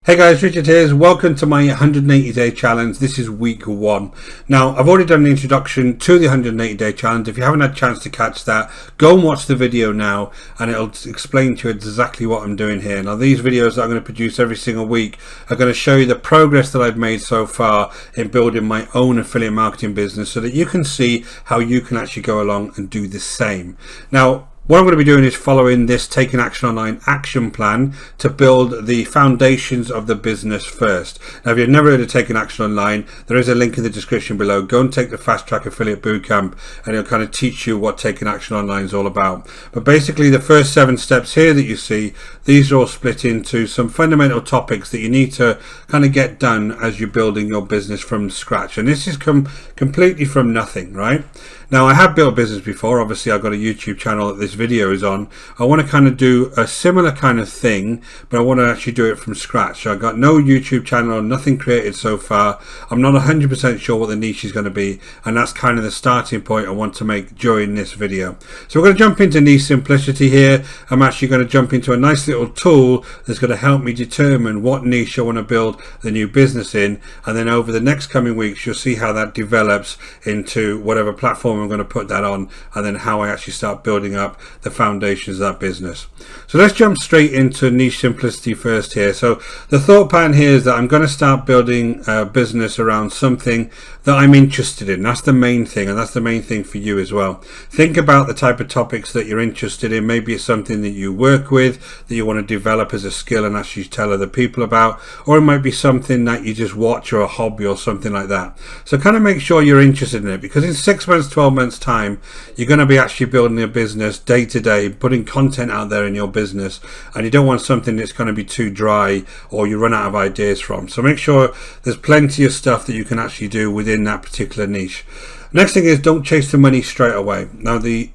Hey guys, Richard here. Welcome to my 180-day challenge. This is week 1. Now, I've already done an introduction to the 180-day challenge. If you haven't had a chance to catch that, go and watch the video now and it'll explain to you exactly what I'm doing here. Now, these videos that I'm going to produce every single week are going to show you the progress that I've made so far in building my own affiliate marketing business so that you can see how you can actually go along and do the same. Now, what I'm going to be doing is following this Taking Action Online action plan to build the foundations of the business first. Now, if you've never heard of Taking Action Online, there is a link in the description below. Go and take the Fast Track Affiliate Bootcamp and it'll kind of teach you what Taking Action Online is all about. But basically, the first 7 steps here that you see, these are all split into some fundamental topics that you need to kind of get done as you're building your business from scratch. And this is completely from nothing, right? Now, I have built a business before. Obviously, I've got a YouTube channel that this video is on. I want to kind of do a similar kind of thing, but I want to actually do it from scratch. So I've got no YouTube channel, nothing created so far. I'm not 100% sure what the niche is going to be, and that's kind of the starting point I want to make during this video. So we're going to jump into niche simplicity here. I'm actually going to jump into a nice little tool that's going to help me determine what niche I want to build the new business in, and then over the next coming weeks, you'll see how that develops into whatever platform I'm going to put that on, and then how I actually start building up the foundations of that business. So let's jump straight into niche simplicity first here. So the thought pattern here is that I'm going to start building a business around something that I'm interested in. That's the main thing, and that's the main thing for you as well. Think about the type of topics that you're interested in. Maybe it's something that you work with, that you want to develop as a skill and actually tell other people about, or it might be something that you just watch or a hobby or something like that. So kind of make sure you're interested in it, because in 6 months, 12 months time, you're going to be actually building a business day to day, putting content out there in your business, and you don't want something that's going to be too dry or you run out of ideas from. So make sure there's plenty of stuff that you can actually do within that particular niche. Next thing is, don't chase the money straight away. Now, the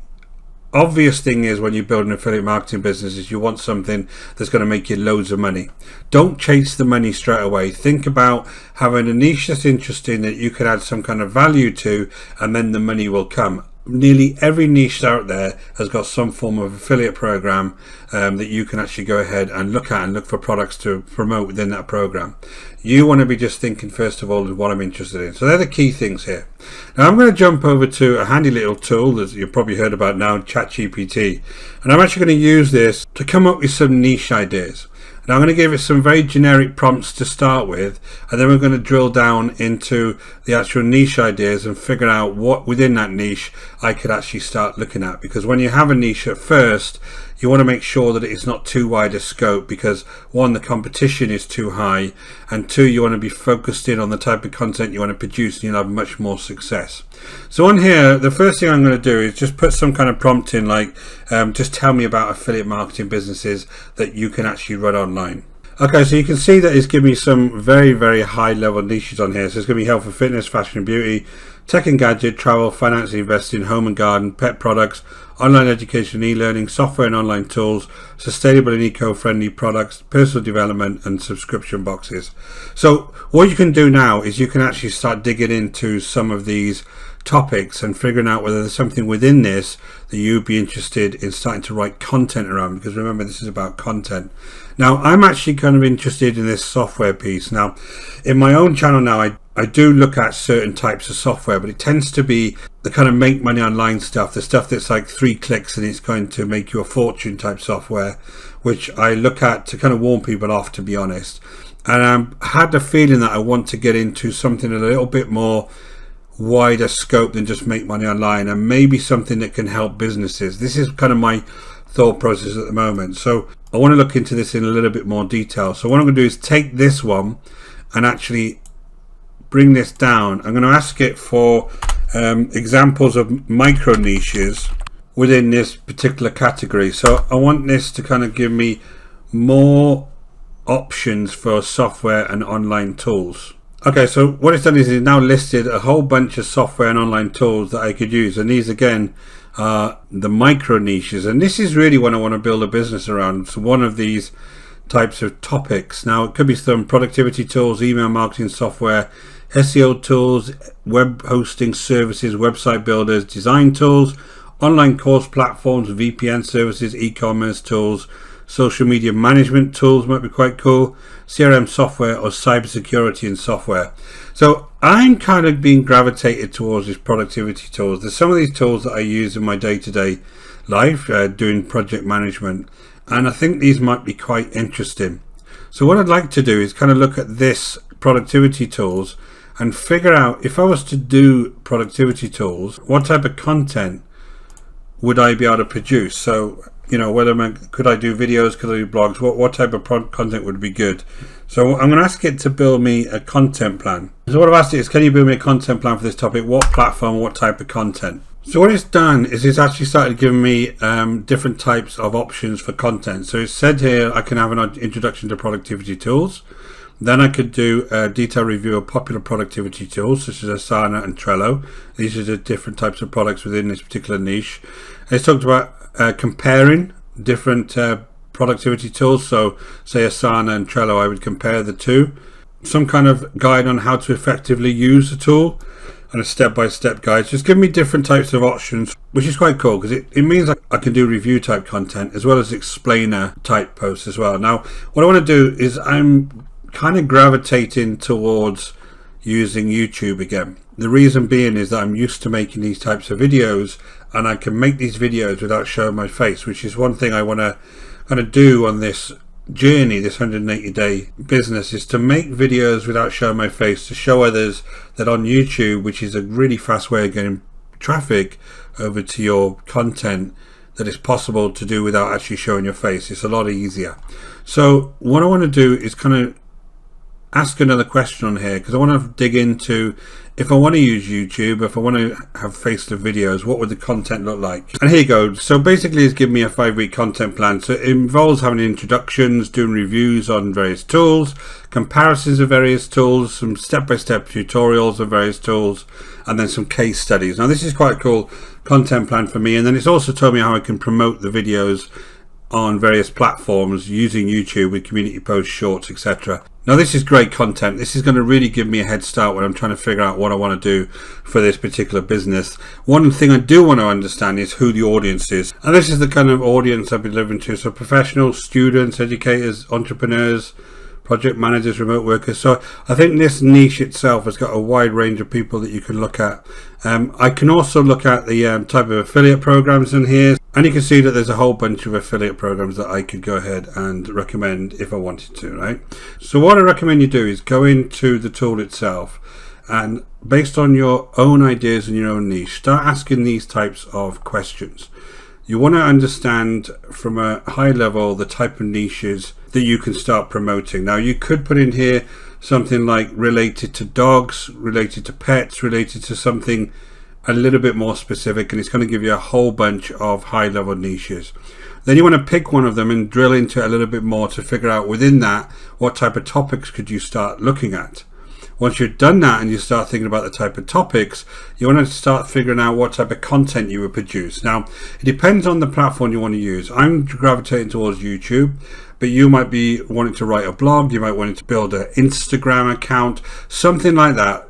obvious thing is, when you build an affiliate marketing business, is you want something that's going to make you loads of money. Don't chase the money straight away. Think about having a niche that's interesting, that you can add some kind of value to, and then the money will come. Nearly every niche out there has got some form of affiliate program that you can actually go ahead and look at and look for products to promote within that program. You want to be just thinking first of all of what I'm interested in. So they're the key things here. Now I'm going to jump over to a handy little tool that you've probably heard about now, ChatGPT, and I'm actually going to use this to come up with some niche ideas. Now I'm going to give it some very generic prompts to start with, and then we're going to drill down into the actual niche ideas and figure out what within that niche I could actually start looking at. Because when you have a niche at first, you want to make sure that it's not too wide a scope, because 1, the competition is too high, and 2, you want to be focused in on the type of content you want to produce, and you'll have much more success. So on here, the first thing I'm going to do is just put some kind of prompt in, like just tell me about affiliate marketing businesses that you can actually run online. Okay, so you can see that it's giving me some very, very high level niches on here. So it's going to be health and fitness, fashion and beauty, tech and gadget, travel, finance and investing, home and garden, pet products, online education and e-learning, software and online tools, sustainable and eco-friendly products, personal development and subscription boxes. So what you can do now is you can actually start digging into some of these topics and figuring out whether there's something within this that you'd be interested in starting to write content around, because remember, this is about content. Now I'm actually kind of interested in this software piece. Now in my own channel now, I do look at certain types of software, but it tends to be the kind of make money online stuff, the stuff that's like 3 clicks and it's going to make you a fortune type software, which I look at to kind of warn people off, to be honest. And I had the feeling that I want to get into something a little bit more wider scope than just make money online, and maybe something that can help businesses. This is kind of my thought process at the moment. So I want to look into this in a little bit more detail. So what I'm going to do is take this one and actually bring this down. I'm going to ask it for examples of micro niches within this particular category. So I want this to kind of give me more options for software and online tools. Okay, so what it's done is it's now listed a whole bunch of software and online tools that I could use, and these again are the micro niches, and this is really what I want to build a business around. So one of these types of topics. Now it could be some productivity tools, email marketing software, SEO tools, web hosting services, website builders, design tools, online course platforms, VPN services, e-commerce tools, social media management tools might be quite cool, CRM software, or cybersecurity and software. So I'm kind of being gravitated towards these productivity tools. There's some of these tools that I use in my day-to-day life, doing project management, and I think these might be quite interesting. So what I'd like to do is kind of look at this productivity tools and figure out, if I was to do productivity tools, what type of content would I be able to produce? So, you know, could I do videos, could I do blogs, what type of content would be good? So I'm going to ask it to build me a content plan. So what I've asked it is, can you build me a content plan for this topic? What platform, what type of content? So what it's done is it's actually started giving me different types of options for content. So it's said here I can have an introduction to productivity tools. Then I could do a detailed review of popular productivity tools such as Asana and Trello. These are the different types of products within this particular niche. It's talked about comparing different productivity tools. So say Asana and Trello, I would compare the two. Some kind of guide on how to effectively use the tool and a step-by-step guide. Just give me different types of options, which is quite cool because it means I can do review type content as well as explainer type posts as well. Now, what I want to do is I'm kind of gravitating towards using YouTube again. The reason being is that I'm used to making these types of videos, and I can make these videos without showing my face, which is one thing I want to kind of do on this journey, this 180-day business, is to make videos without showing my face, to show others that on YouTube, which is a really fast way of getting traffic over to your content, that it's possible to do without actually showing your face. It's a lot easier. So what I want to do is kind of ask another question on here, because I want to dig into, if I want to use YouTube, if I want to have faceless videos, what would the content look like? And here you go. So basically it's given me a 5-week content plan. So it involves having introductions, doing reviews on various tools, comparisons of various tools, some step-by-step tutorials of various tools, and then some case studies. Now this is quite a cool content plan for me. And then it's also told me how I can promote the videos on various platforms using YouTube with community posts, shorts, etc. Now this is great content. This is going to really give me a head start when I'm trying to figure out what I want to do for this particular business. One thing I do want to understand is who the audience is. And this is the kind of audience I've been delivering to. So professionals, students, educators, entrepreneurs, project managers, remote workers. So I think this niche itself has got a wide range of people that you can look at. I can also look at the type of affiliate programs in here. And you can see that there's a whole bunch of affiliate programs that I could go ahead and recommend if I wanted to, right? So what I recommend you do is go into the tool itself, and based on your own ideas and your own niche, start asking these types of questions. You want to understand from a high level the type of niches that you can start promoting. Now you could put in here something like related to dogs, related to pets, related to something a little bit more specific, and it's going to give you a whole bunch of high level niches. Then you want to pick one of them and drill into it a little bit more to figure out within that what type of topics could you start looking at. Once you've done that and you start thinking about the type of topics, you want to start figuring out what type of content you would produce. Now it depends on the platform you want to use. I'm gravitating towards YouTube, but you might be wanting to write a blog, you might want to build an Instagram account, something like that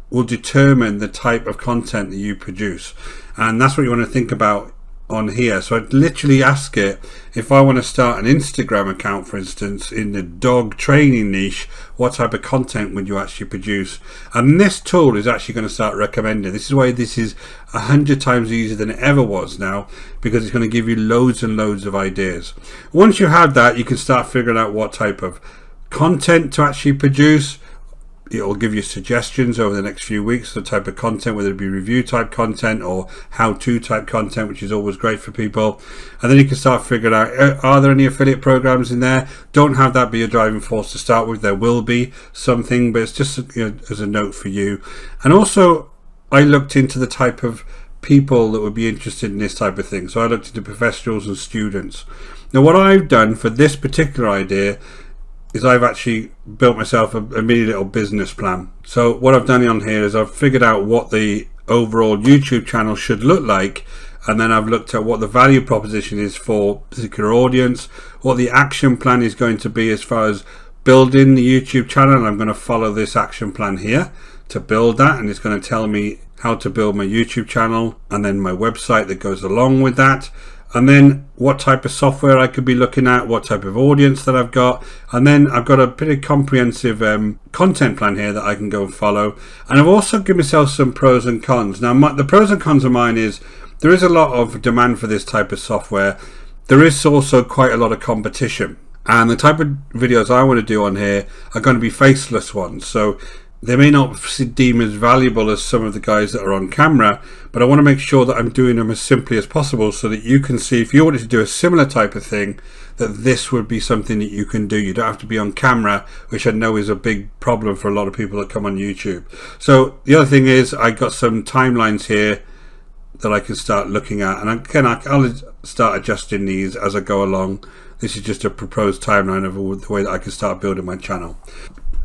will determine the type of content that you produce. And that's what you want to think about on here. So I'd literally ask it, if I want to start an Instagram account, for instance, in the dog training niche, what type of content would you actually produce? And this tool is actually going to start recommending. This is why this is 100 times easier than it ever was now, because it's going to give you loads and loads of ideas. Once you have that, you can start figuring out what type of content to actually produce. It will give you suggestions over the next few weeks, the type of content, whether it be review type content or how-to type content, which is always great for people. And then you can start figuring out, are there any affiliate programs in there? Don't have that be your driving force to start with. There will be something, but it's just as a note for you. And also, I looked into the type of people that would be interested in this type of thing. So I looked into professionals and students. Now, what I've done for this particular idea is I've actually built myself a mini little business plan. So what I've done on here is I've figured out what the overall YouTube channel should look like, and then I've looked at what the value proposition is for a particular audience, what the action plan is going to be as far as building the YouTube channel, and I'm going to follow this action plan here to build that, and it's going to tell me how to build my YouTube channel and then my website that goes along with that. and then what type of software I could be looking at, what type of audience that I've got, and then I've got a pretty comprehensive content plan here that I can go and follow. And I've also given myself some pros and cons. Now the pros and cons of mine is there is a lot of demand for this type of software. There is also quite a lot of competition, and the type of videos I want to do on here are going to be faceless ones, so they may not deem as valuable as some of the guys that are on camera, but I want to make sure that I'm doing them as simply as possible so that you can see, if you wanted to do a similar type of thing, that this would be something that you can do. You don't have to be on camera, which I know is a big problem for a lot of people that come on YouTube. So the other thing is I got some timelines here that I can start looking at, and I'll start adjusting these as I go along. This is just a proposed timeline of the way that I can start building my channel.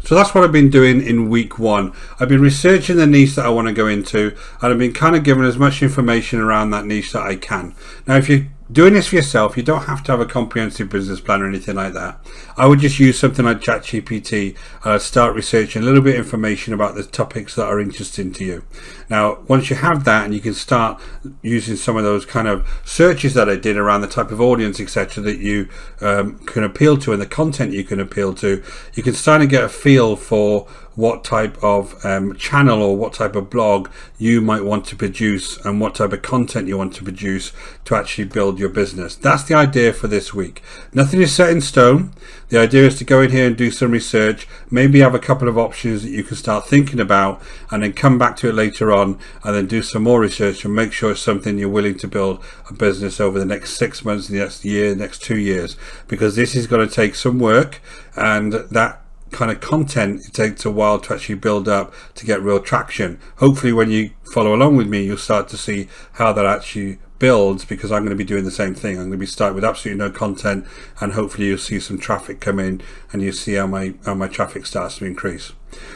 So that's what I've been doing in week 1. I've been researching the niche that I want to go into, and I've been kind of given as much information around that niche that I can. Now, if you're doing this for yourself, you don't have to have a comprehensive business plan or anything like that. I would just use something like ChatGPT and start researching a little bit of information about the topics that are interesting to you. Now, once you have that, and you can start using some of those kind of searches that I did around the type of audience, etc., that you can appeal to and the content you can appeal to, you can start to get a feel for what type of channel or what type of blog you might want to produce and what type of content you want to produce to actually build your business. That's the idea for this week. Nothing is set in stone. The idea is to go in here and do some research, maybe have a couple of options that you can start thinking about, and then come back to it later on and then do some more research and make sure it's something you're willing to build a business over the next 6 months, the next year, the next 2 years, because this is going to take some work, and that kind of content, it takes a while to actually build up to get real traction. Hopefully when you follow along with me, you'll start to see how that actually builds, because I'm going to be doing the same thing. I'm going to be starting with absolutely no content, and hopefully you'll see some traffic come in and you see how my traffic starts to increase.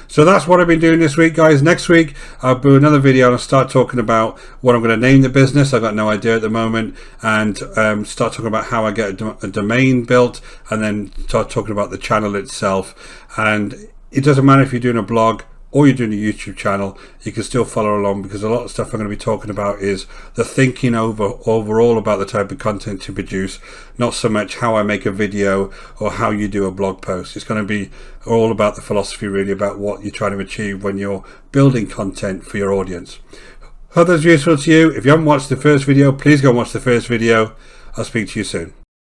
So that's what I've been doing this week, guys. Next week I'll do another video and I'll start talking about what I'm going to name the business. I've got no idea at the moment, and start talking about how I get a domain built, and then start talking about the channel itself. And it doesn't matter if you're doing a blog or you're doing a YouTube channel, you can still follow along, because a lot of stuff I'm going to be talking about is the thinking overall about the type of content to produce, not so much how I make a video or how you do a blog post. It's going to be all about the philosophy, really, about what you're trying to achieve when you're building content for your audience. Hope that's useful to you. If you haven't watched the first video, please go and watch the first video. I'll speak to you soon.